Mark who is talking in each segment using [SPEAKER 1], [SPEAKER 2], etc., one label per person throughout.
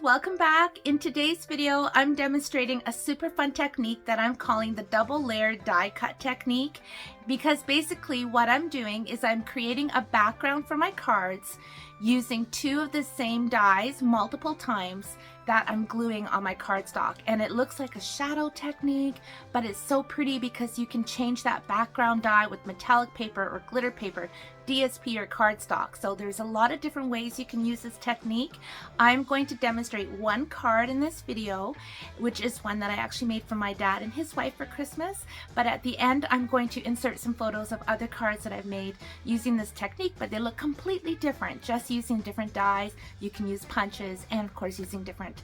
[SPEAKER 1] welcome back. In today's video, I'm demonstrating a super fun technique that I'm calling the double layered die cut technique, because basically what I'm doing is I'm creating a background for my cards using two of the same dies multiple times that I'm gluing on my cardstock, and it looks like a shadow technique, but it's so pretty because you can change that background die with metallic paper or glitter paper, DSP or cardstock. So there's a lot of different ways you can use this technique. I'm going to demonstrate one card in this video, which is one that I actually made for my dad and his wife for Christmas, but at the end I'm going to insert some photos of other cards that I've made using this technique, but they look completely different, just using different dies. You can use punches and of course using different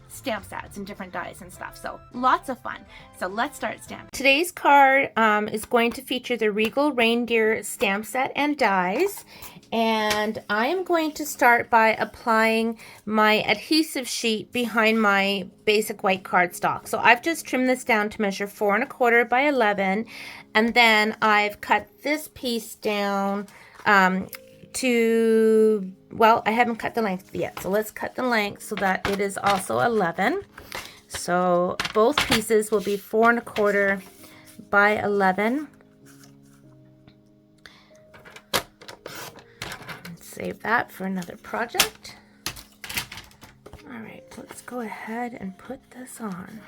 [SPEAKER 1] stamp sets and different dies and stuff. So lots of fun. So let's start stamping. Today's card is going to feature the Regal Reindeer stamp set and dies, and I am going to start by applying my adhesive sheet behind my basic white cardstock. So I've just trimmed this down to measure 4 1/4 by 11, and then I've cut this piece down to, well, I haven't cut the length yet, so let's cut the length so that it is also 11. So both pieces will be 4 1/4 by 11. Save that for another project. All right, let's go ahead and put this on.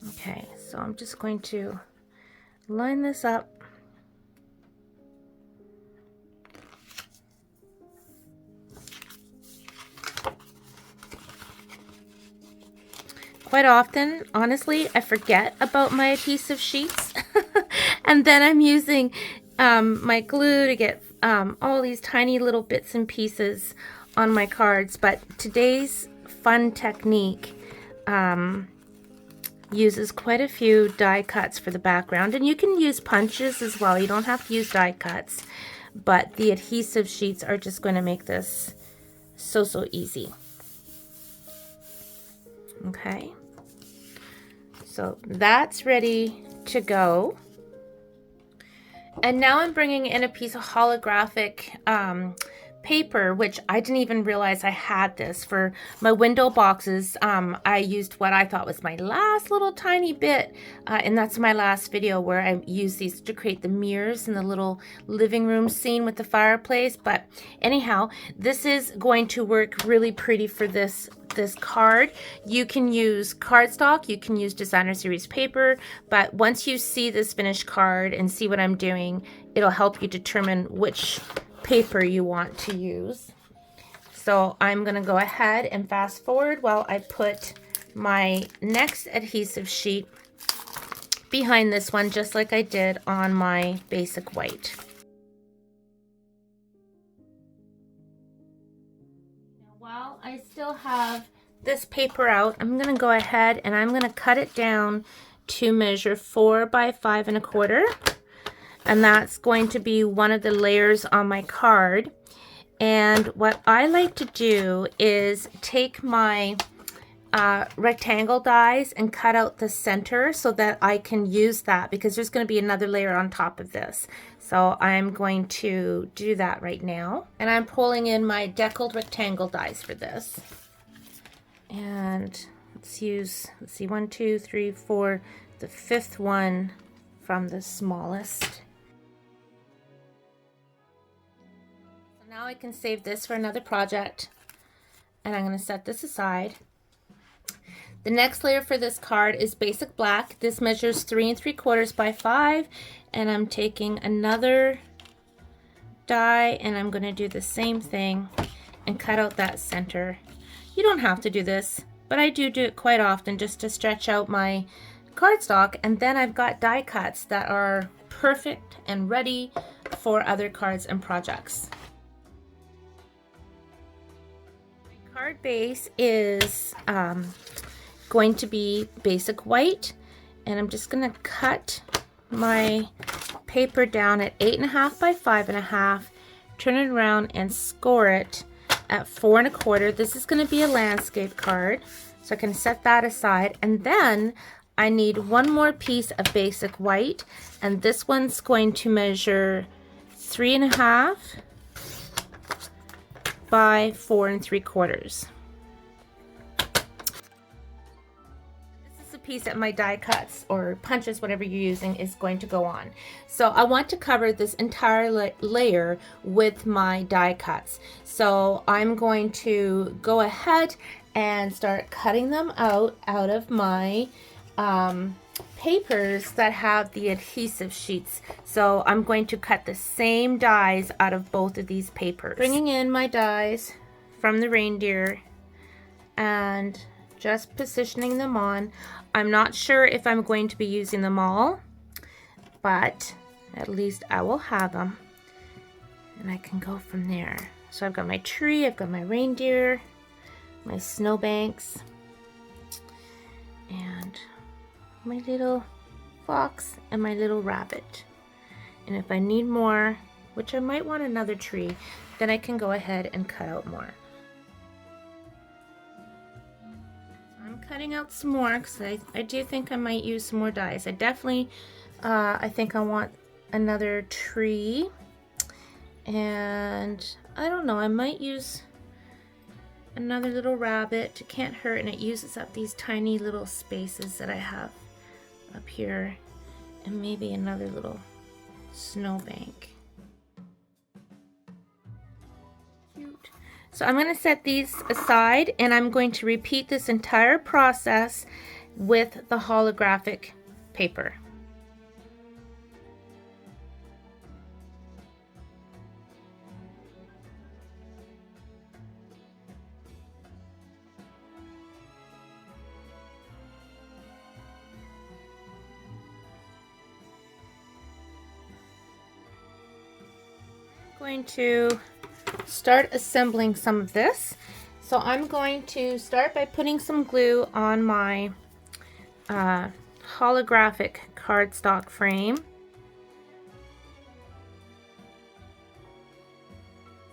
[SPEAKER 1] Okay, so I'm just going to line this up. Quite often, honestly, I forget about my adhesive sheets and then I'm using my glue to get all these tiny little bits and pieces on my cards. But today's fun technique uses quite a few die cuts for the background, and you can use punches as well. You don't have to use die cuts, but the adhesive sheets are just going to make this so easy. Okay, so that's ready to go. And now I'm bringing in a piece of holographic paper, which I didn't even realize I had this. For my window boxes, I used what I thought was my last little tiny bit, and that's my last video where I used these to create the mirrors in the little living room scene with the fireplace. But anyhow, this is going to work really pretty for this card. You can use cardstock, you can use designer series paper, but once you see this finished card and see what I'm doing, it'll help you determine which paper you want to use. So I'm going to go ahead and fast forward while I put my next adhesive sheet behind this one, just like I did on my basic white. While I still have this paper out, I'm going to go ahead and I'm going to cut it down to measure 4 by 5 1/4, and that's going to be one of the layers on my card. And what I like to do is take my rectangle dies and cut out the center so that I can use that, because there's going to be another layer on top of this. So I'm going to do that right now, and I'm pulling in my deckled rectangle dies for this. And let's see, 1 2 3 4, the 5th one from the smallest. So now I can save this for another project, and I'm going to set this aside. The next layer for this card is basic black. This measures 3 3/4 by 5, and I'm taking another die and I'm going to do the same thing and cut out that center. You don't have to do this, but I do it quite often just to stretch out my cardstock, and then I've got die cuts that are perfect and ready for other cards and projects. My card base is going to be basic white, and I'm just going to cut my paper down at 8 1/2 by 5 1/2, turn it around and score it at 4 1/4. This is going to be a landscape card, so I can set that aside. And then I need one more piece of basic white, and this one's going to measure 3 1/2 by 4 3/4. Piece that my die cuts or punches, whatever you're using, is going to go on. So I want to cover this entire layer with my die cuts. So I'm going to go ahead and start cutting them out of my papers that have the adhesive sheets. So I'm going to cut the same dies out of both of these papers. Bringing in my dies from the reindeer and just positioning them on. I'm not sure if I'm going to be using them all, but at least I will have them and I can go from there. So I've got my tree, I've got my reindeer, my snowbanks, and my little fox and my little rabbit. And if I need more, which I might want another tree, then I can go ahead and cut out more. Cutting out some more because I do think I might use some more dies. I definitely, I think I want another tree, and I don't know, I might use another little rabbit. It can't hurt, and it uses up these tiny little spaces that I have up here, and maybe another little snowbank. So I'm going to set these aside, and I'm going to repeat this entire process with the holographic paper. I'm going to start assembling some of this. So I'm going to start by putting some glue on my holographic cardstock frame.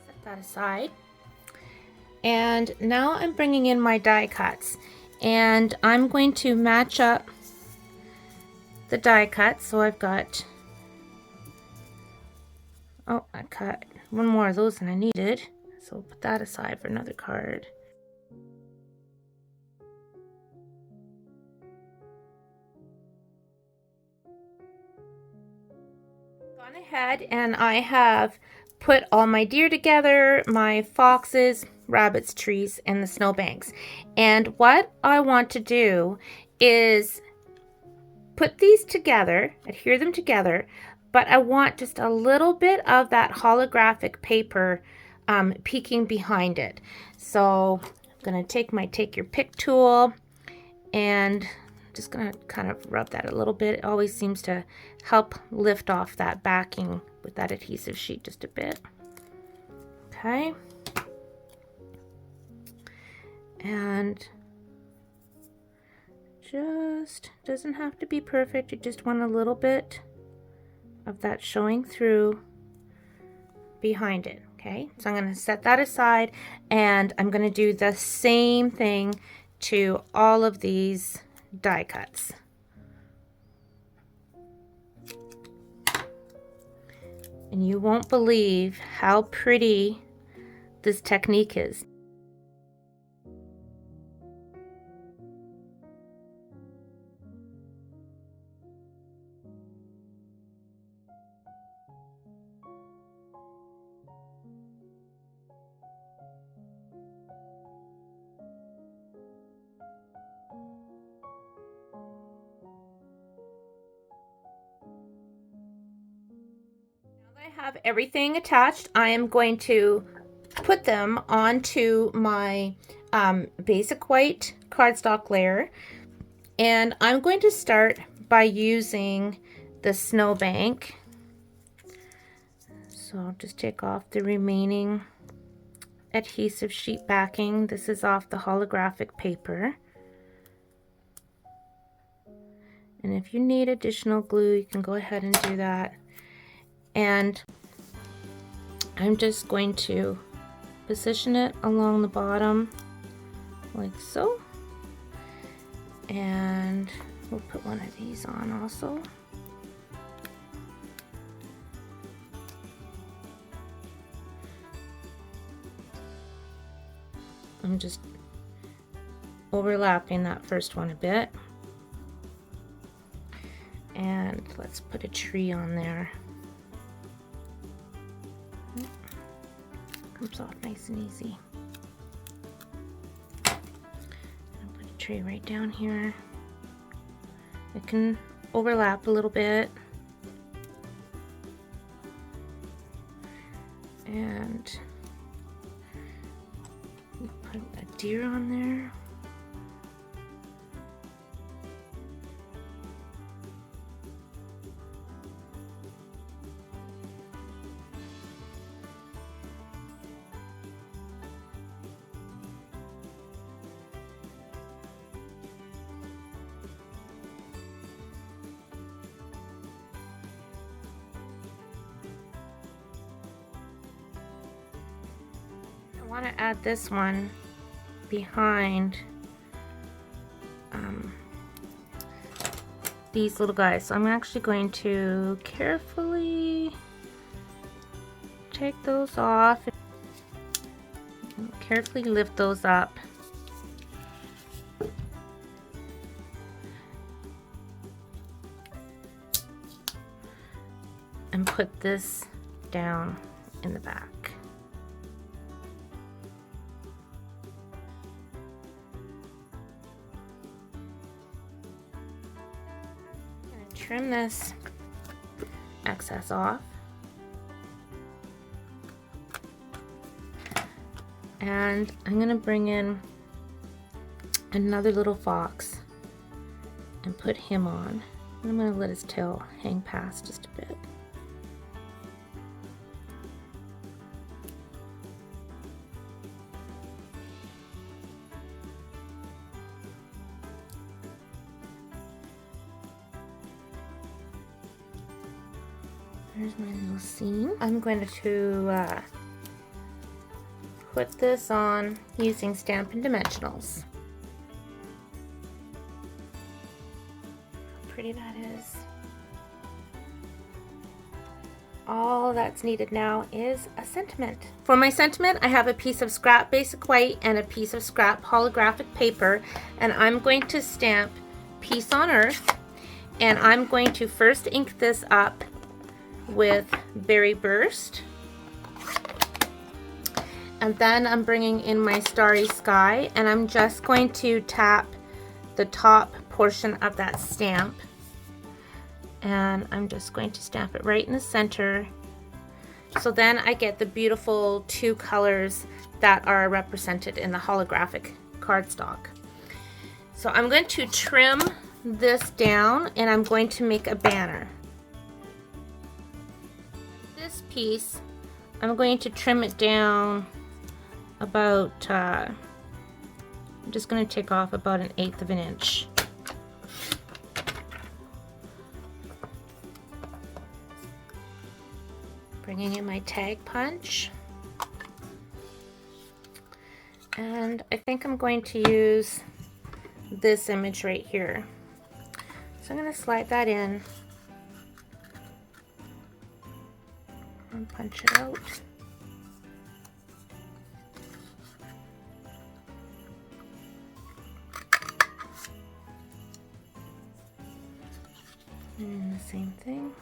[SPEAKER 1] Set that aside. And now I'm bringing in my die cuts, and I'm going to match up the die cuts. So I've got, oh, I cut one more of those than I needed, so I'll put that aside for another card. Gone ahead and I have put all my deer together, my foxes, rabbits, trees, and the snowbanks. And what I want to do is put these together, adhere them together, but I want just a little bit of that holographic paper peeking behind it. So I'm going to take my take your pick tool and just going to kind of rub that a little bit. It always seems to help lift off that backing with that adhesive sheet just a bit. Okay. And just doesn't have to be perfect. You just want a little bit of that showing through behind it. Okay, so I'm going to set that aside, and I'm going to do the same thing to all of these die cuts. And you won't believe how pretty this technique is. I have everything attached. I am going to put them onto my basic white cardstock layer, and I'm going to start by using the snowbank. So I'll just take off the remaining adhesive sheet backing. This is off the holographic paper. And if you need additional glue, you can go ahead and do that. And I'm just going to position it along the bottom like so. And we'll put one of these on also.
[SPEAKER 2] I'm just overlapping that first one a bit. And let's put a tree on there. Comes off nice and easy. I'll put a tree right down here. It can overlap a little bit. And put a deer on there. I want to add this one behind these little guys. So I'm actually going to carefully take those off and carefully lift those up. And put this down in the back. Trim this excess off, and I'm going to bring in another little fox and put him on. And I'm going to let his tail hang past just a bit. There's my little scene. I'm going to put this on using Stampin' Dimensionals. How pretty that is. All that's needed now is a sentiment. For my sentiment, I have a piece of scrap basic white and a piece of scrap holographic paper, and I'm going to stamp Peace on Earth, and I'm going to first ink this up with Berry Burst, and then I'm bringing in my Starry Sky, and I'm just going to tap the top portion of that stamp, and I'm just going to stamp it right in the center, so then I get the beautiful two colors that are represented in the holographic cardstock. So I'm going to trim this down, and I'm going to make a banner. This piece, I'm going to trim it down about, I'm just going to take off about 1/8 of an inch. Bringing in my tag punch. And I think I'm going to use this image right here. So I'm going to slide that in. And punch it out. And the same thing.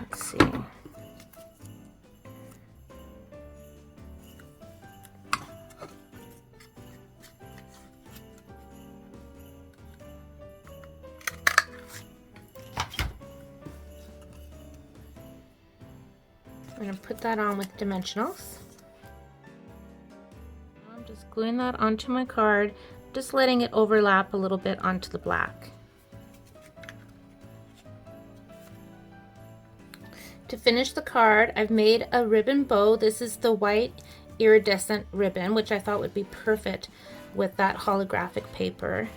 [SPEAKER 2] Let's see. I'm going to put that on with dimensionals. I'm just gluing that onto my card, just letting it overlap a little bit onto the black. To finish the card, I've made a ribbon bow. This is the white iridescent ribbon, which I thought would be perfect with that holographic paper.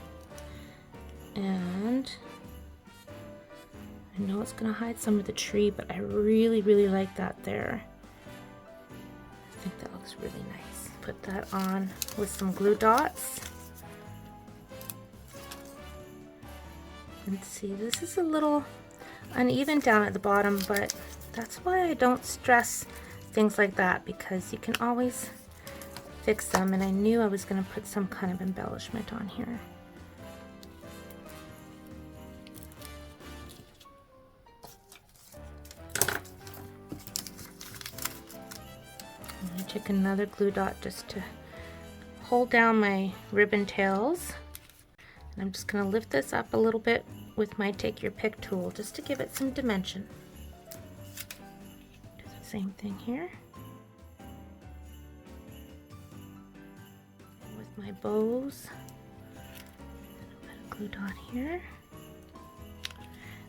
[SPEAKER 2] And I know it's going to hide some of the tree, but I really, really like that there. I think that looks really nice. Put that on with some glue dots. And see, this is a little uneven down at the bottom, but that's why I don't stress things like that, because you can always fix them. And I knew I was going to put some kind of embellishment on here. I took another glue dot just to hold down my ribbon tails. And I'm just going to lift this up a little bit with my Take Your Pick tool just to give it some dimension. Do the same thing here. And with my bows, put a glue dot here.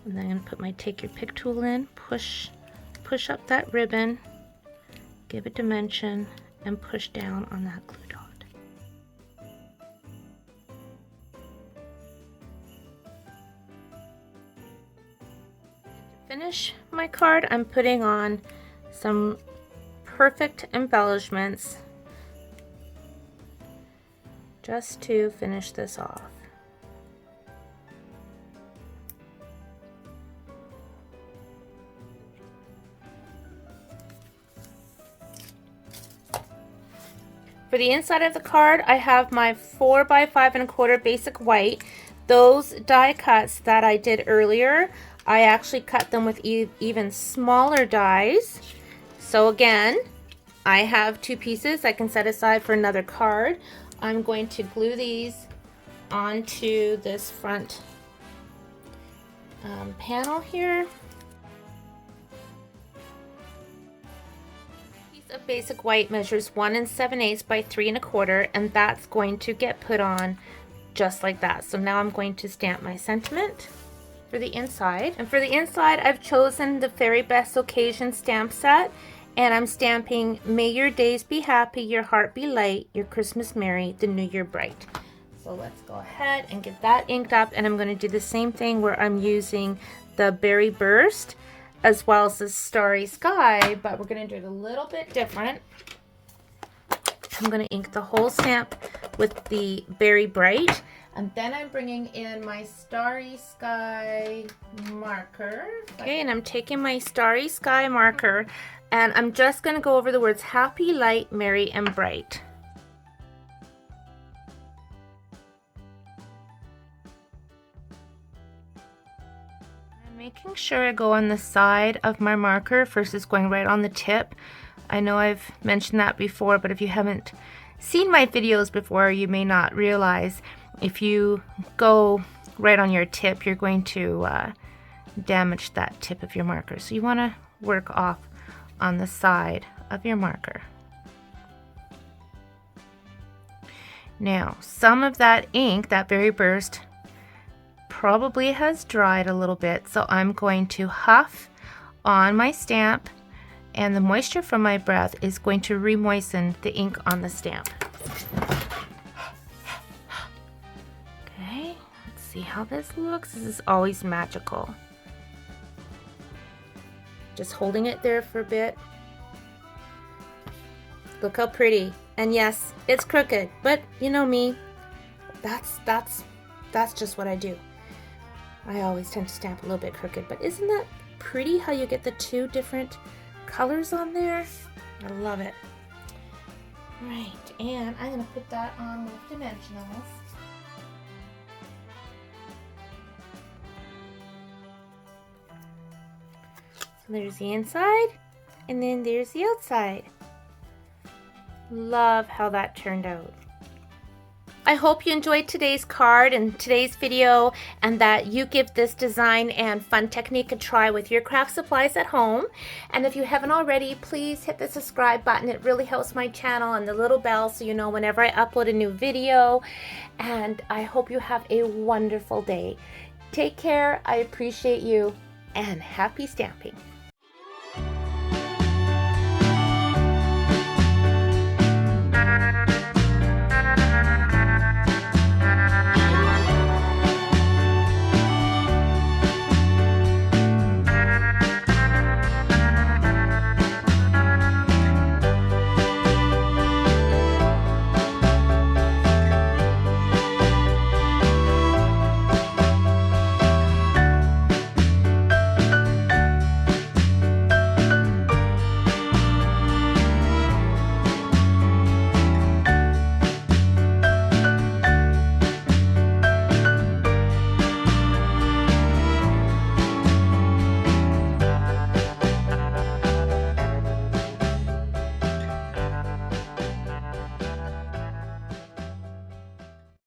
[SPEAKER 2] And then I'm going to put my Take Your Pick tool in, push up that ribbon, give it dimension, and push down on that glue dot. To finish my card, I'm putting on some perfect embellishments just to finish this off. For the inside of the card, I have my 4 by 5 1/4 basic white. Those die cuts that I did earlier, I actually cut them with even smaller dies. So again, I have 2 pieces I can set aside for another card. I'm going to glue these onto this front panel here. Of basic white measures 1 7/8 by 3 1/4, and that's going to get put on just like that. So now I'm going to stamp my sentiment for the inside. And for the inside, I've chosen the Very Best Occasion stamp set, and I'm stamping "May your days be happy, your heart be light, your Christmas merry, the new year bright." So let's go ahead and get that inked up, and I'm going to do the same thing where I'm using the Berry Burst as well as the Starry Sky, but we're going to do it a little bit different. I'm going to ink the whole stamp with the Berry Bright, and then I'm bringing in my Starry Sky marker. Okay, and I'm taking my Starry Sky marker, and I'm just going to go over the words happy, light, merry, and bright. Making sure I go on the side of my marker versus going right on the tip. I know I've mentioned that before, but if you haven't seen my videos before, you may not realize if you go right on your tip, you're going to damage that tip of your marker. So you want to work off on the side of your marker. Now, some of that ink, that Berry Burst, probably has dried a little bit, so I'm going to huff on my stamp, and the moisture from my breath is going to re-moisten the ink on the stamp. Okay, let's see how this looks. This is always magical. Just holding it there for a bit. Look how pretty. And yes, it's crooked, but you know me, that's just what I do. I always tend to stamp a little bit crooked, but isn't that pretty how you get the 2 different colors on there? I love it. Right, and I'm going to put that on with dimensionals. So there's the inside, and then there's the outside. Love how that turned out. I hope you enjoyed today's card and today's video, and that you give this design and fun technique a try with your craft supplies at home. And if you haven't already, please hit the subscribe button. It really helps my channel, and the little bell so you know whenever I upload a new video. And I hope you have a wonderful day. Take care. I appreciate you, and happy stamping.